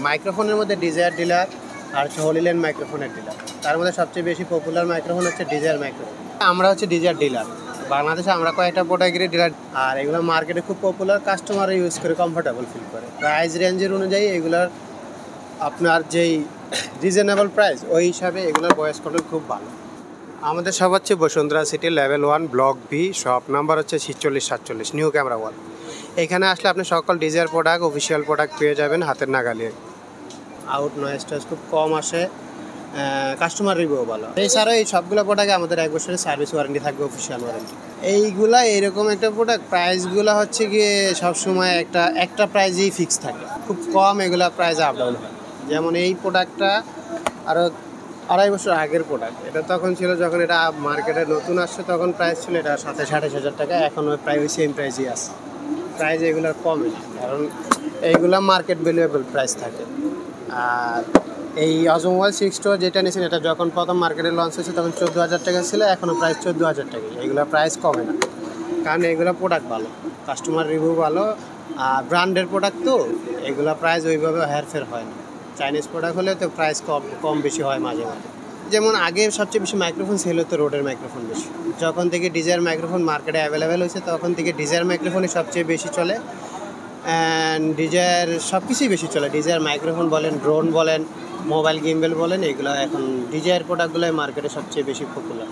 মাইক্রোফোনের মধ্যে desire dealer আর হচ্ছে হলিল্যান্ড মাইক্রোফোনের ডিলার। তার মধ্যে সবচেয়ে বেশি পপুলার মাইক্রোফোন হচ্ছে ডিজায়ার মাইক্রোফোন। আমরা হচ্ছে ডিজায়ার ডিলার, বাংলাদেশে আমরা কয়েকটা প্রোডাক্টের ডিলার, আর এগুলো মার্কেটে খুব পপুলার, কাস্টমার ইউজ করে কমফোর্টেবল ফিল করে। প্রাইস রেঞ্জের অনুযায়ী এগুলোর আপনার যেই রিজনেবল প্রাইস ওই হিসাবে এগুলোর ভয়েস কন্ট্রোল খুব ভালো। আমাদের সব হচ্ছে Bashundhara city level 1 block B, shop number হচ্ছে 4647 নিউ ক্যামেরা ওয়াল। এখানে আসলে আপনি সকল ডিজায়ার প্রোডাক্ট, অফিসিয়াল প্রোডাক্ট পেয়ে যাবেন হাতের নাগালে। আউট নয়েজ টেস্ট খুব কম আসে, কাস্টমার রিভিউ ভালো। এছাড়াও এই সবগুলো প্রোডাক্টে আমাদের 1 বছরের সার্ভিস ওয়ারেন্টি থাকবে, অফিসিয়াল ওয়ারেন্টি। এইগুলা এরকম একটা প্রোডাক্ট, প্রাইসগুলো হচ্ছে গিয়ে সবসময় একটা প্রাইসেই ফিক্স থাকে, খুব কম এগুলা প্রাইস আপ ডাউন হয়। যেমন এই প্রোডাক্টটা আরও 2.5 বছর আগের প্রোডাক্ট, এটা তখন ছিল যখন এটা মার্কেটে নতুন আসছে, তখন প্রাইস ছিল এটা 27-28 টাকা। এখন ওই প্রায় ওই সেম প্রাইসই আছে, প্রাইস এগুলোর কমে, কারণ এইগুলা মার্কেট ভ্যালুয়েবল প্রাইস থাকে। আর এই অজম মোবাইল 6 যেটা নিয়েছেন, এটা যখন প্রথম মার্কেটে লঞ্চ হয়েছে তখন 14,000 টাকা ছিল, এখনও প্রাইস 14,000 টাকা। এইগুলো প্রাইস কমে না, কারণ এগুলো প্রোডাক্ট ভালো, কাস্টমার রিভিউ ভালো, আর ব্র্যান্ডের প্রোডাক্ট তো এগুলো প্রাইস ওইভাবে হেরফের হয় না। চাইনিজ প্রোডাক্ট হলে তো প্রাইস কম বেশি হয় মাঝে মাঝে। যেমন আগে সবচেয়ে বেশি মাইক্রোফোন সেল হতো রোডের মাইক্রোফোন বেশি। যখন থেকে ডিজায়ার মাইক্রোফোন মার্কেটে অ্যাভেলেবেল হয়েছে তখন থেকে ডিজায়ার মাইক্রোফোনই সবচেয়ে বেশি চলে, অ্যান্ড ডিজায়ার সব কিছুই বেশি চলে। ডিজায়ার মাইক্রোফোন বলেন, ড্রোন বলেন, মোবাইল গিম্বেল বলেন, এগুলো এখন ডিজায়ার প্রোডাক্টগুলোই মার্কেটে সবচেয়ে বেশি পপুলার।